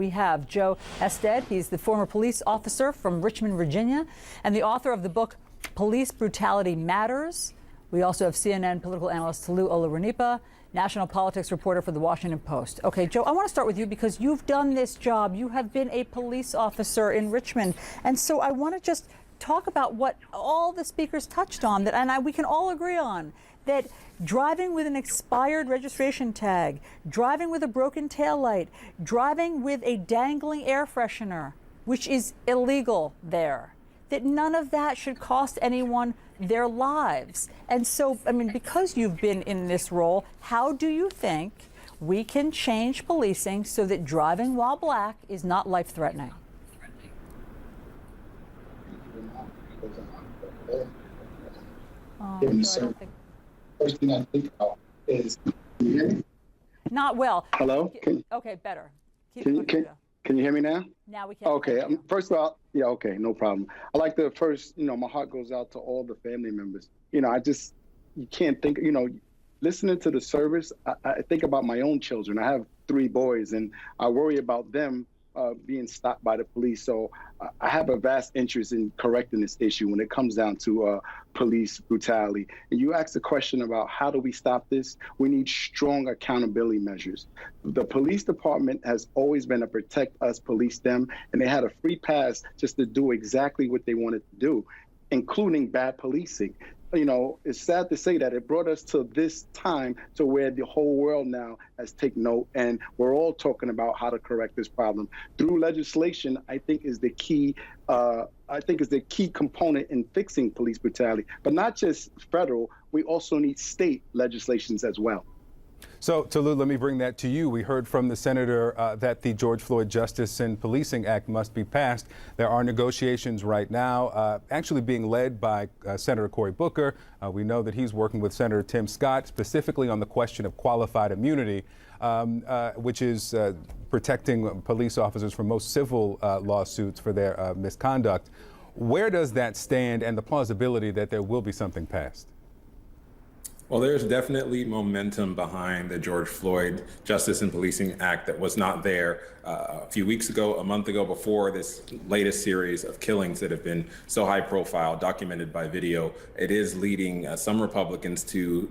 We have Joe Ested. He's the former police officer from Richmond, Virginia, and the author of the book Police Brutality Matters. We also have CNN political analyst Tolu Olorunipa, national politics reporter for the Washington Post. Okay, Joe, I want to start with you because you've done this job. You have been a police officer in Richmond. And so I want to just talk about what all the speakers touched on we can all agree on. That driving with an expired registration tag, driving with a broken taillight, driving with a dangling air freshener, which is illegal there, that none of that should cost anyone their lives. And so, I mean, because you've been in this role, how do you think we can change policing so that driving while black is not life-threatening? First thing I think about is, can you hear me? Not well. Hello? Okay, better. Can you hear me now? Now we can. Okay, first of all, yeah, okay, no problem. I like to first, my heart goes out to all the family members. You can't think, listening to the service, I think about my own children. I have 3 boys and I worry about them being stopped by the police. So I have a vast interest in correcting this issue when it comes down to police brutality. And you asked the question about how do we stop this? We need strong accountability measures. The police department has always been to protect us, police them, and they had a free pass just to do exactly what they wanted to do, including bad policing. It's sad to say that it brought us to this time to where the whole world now has taken note, and we're all talking about how to correct this problem through legislation. I think is the key. Is the key component in fixing police brutality, but not just federal. We also need state legislations as well. So, Tolu, let me bring that to you. We heard from the senator that the George Floyd Justice and Policing Act must be passed. There are negotiations right now, actually being led by Senator Cory Booker. We know that he's working with Senator Tim Scott specifically on the question of qualified immunity, which is protecting police officers from most civil lawsuits for their misconduct. Where does that stand, and the plausibility that there will be something passed? Well, there's definitely momentum behind the George Floyd Justice and Policing Act that was not there a few weeks ago, a month ago, before this latest series of killings that have been so high profile, documented by video. It is leading some Republicans to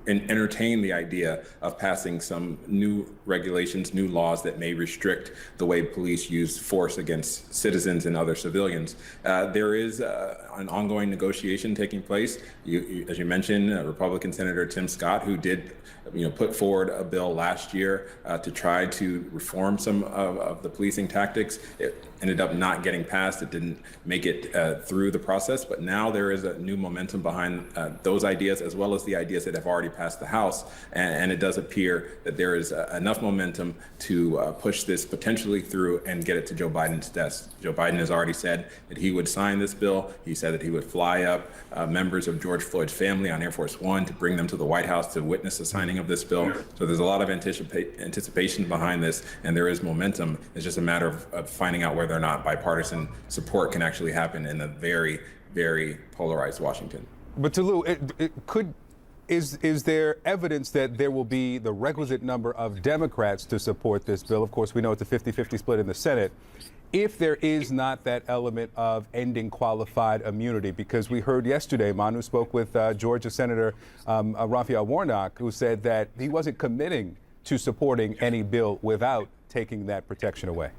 entertain the idea of passing some new regulations, new laws that may restrict the way police use force against citizens and other civilians. There is an ongoing negotiation taking place. As you mentioned, Republican Senator Tim Scott, who did put forward a bill last year to try to reform some of the policing tactics. It ended up not getting passed. It didn't make it through the process. But now there is a new momentum behind those ideas, as well as the ideas that have already passed the House. And it does appear that there is enough momentum to push this potentially through and get it to Joe Biden's desk. Joe Biden has already said that he would sign this bill. He said that he would fly up members of George Floyd's family on Air Force One to bring them to the White House to witness the signing of this bill. So there's a lot of anticipation behind this, and there is momentum. It's just a matter of finding out whether or not bipartisan support can actually happen in a very, very polarized Washington. But Tolu, is there evidence that there will be the requisite number of Democrats to support this bill? Of course, we know it's a 50-50 split in the Senate. If there is not that element of ending qualified immunity, because we heard yesterday, Manu spoke with Georgia Senator Raphael Warnock, who said that he wasn't committing to supporting any bill without taking that protection away.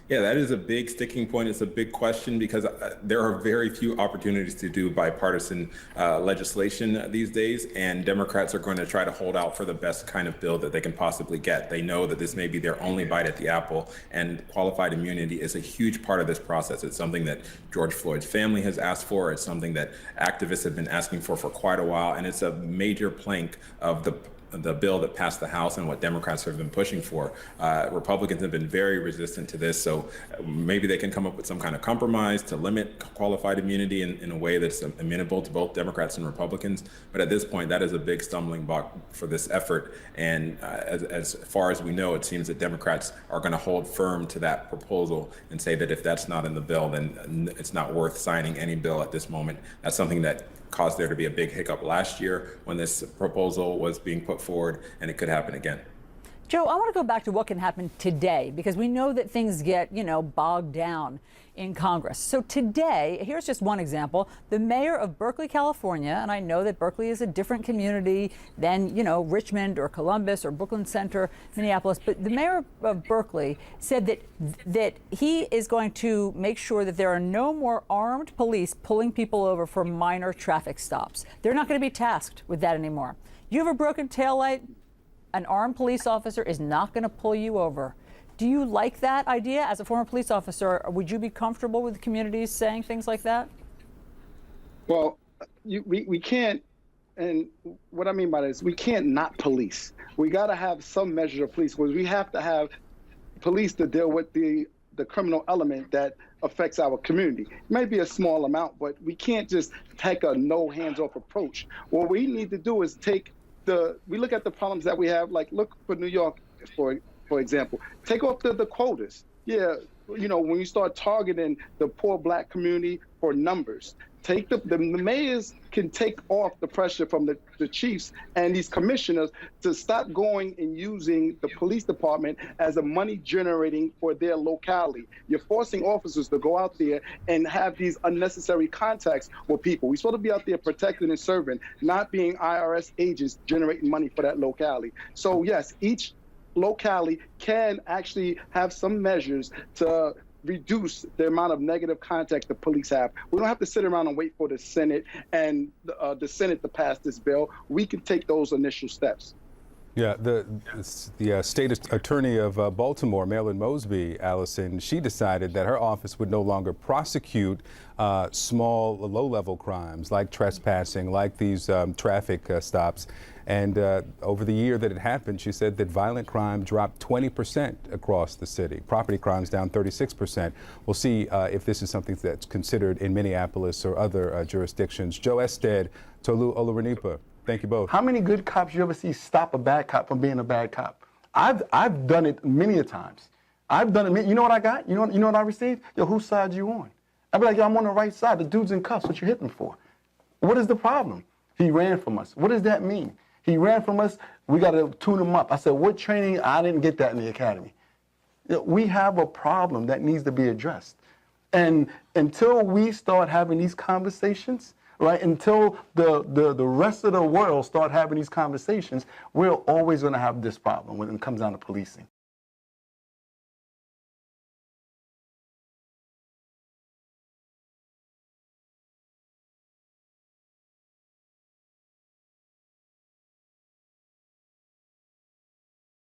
Yeah, that is a big sticking point. It's a big question because there are very few opportunities to do bipartisan legislation these days, and Democrats are going to try to hold out for the best kind of bill that they can possibly get. They know that this may be their only bite at the apple, and qualified immunity is a huge part of this process. It's something that George Floyd's family has asked for. It's something that activists have been asking for quite a while, and it's a major plank of the bill that passed the House and what Democrats have been pushing for. Republicans have been very resistant to this, so maybe they can come up with some kind of compromise to limit qualified immunity in a way that's amenable to both Democrats and Republicans. But at this point, that is a big stumbling block for this effort. And as far as we know, it seems that Democrats are going to hold firm to that proposal and say that if that's not in the bill, then it's not worth signing any bill at this moment. That's something that caused there to be a big hiccup last year when this proposal was being put forward, and it could happen again. Joe, I want to go back to what can happen today, because we know that things get, bogged down in Congress. So today, here's just one example. The mayor of Berkeley, California, and I know that Berkeley is a different community than, Richmond or Columbus or Brooklyn Center, Minneapolis, but the mayor of Berkeley said that he is going to make sure that there are no more armed police pulling people over for minor traffic stops. They're not going to be tasked with that anymore. You have a broken taillight, an armed police officer is not going to pull you over. Do you like that idea? As a former police officer, would you be comfortable with communities saying things like that? Well, we can't, and what I mean by this, we can't not police. We got to have some measure of police, because we have to have police to deal with the criminal element that affects our community. It may be a small amount, but we can't just take a no hands-off approach. What we need to do is we look at the problems that we have, like look for New York, for example. Take off the quotas. Yeah, when you start targeting the poor black community for numbers, the mayors can take off the pressure from the chiefs and these commissioners to stop going and using the police department as a money generating for their locality. You're forcing officers to go out there and have these unnecessary contacts with people. We're supposed to be out there protecting and serving, not being IRS agents generating money for that locality. So yes, each locality can actually have some measures to reduce the amount of negative contact the police have. We don't have to sit around and wait for the Senate and the Senate to pass this bill. We can take those initial steps. Yeah, the state attorney of Baltimore, Marilyn Mosby, Allison, she decided that her office would no longer prosecute small, low-level crimes like trespassing, like these traffic stops. And over the year that it happened, she said that violent crime dropped 20% across the city. Property crimes down 36%. We'll see if this is something that's considered in Minneapolis or other jurisdictions. Joe Ested, Tolu Olorunipa, thank you both. How many good cops you ever see stop a bad cop from being a bad cop? I've done it many a times. I've done it. You know what I got? You know what I received? Yo, whose side you on? I'd be like, yo, I'm on the right side. The dude's in cuffs. What you hitting for? What is the problem? He ran from us. What does that mean? He ran from us. We got to tune him up. I said, what training? I didn't get that in the academy. We have a problem that needs to be addressed. And until we start having these conversations, right, until the rest of the world start having these conversations, we're always going to have this problem when it comes down to policing.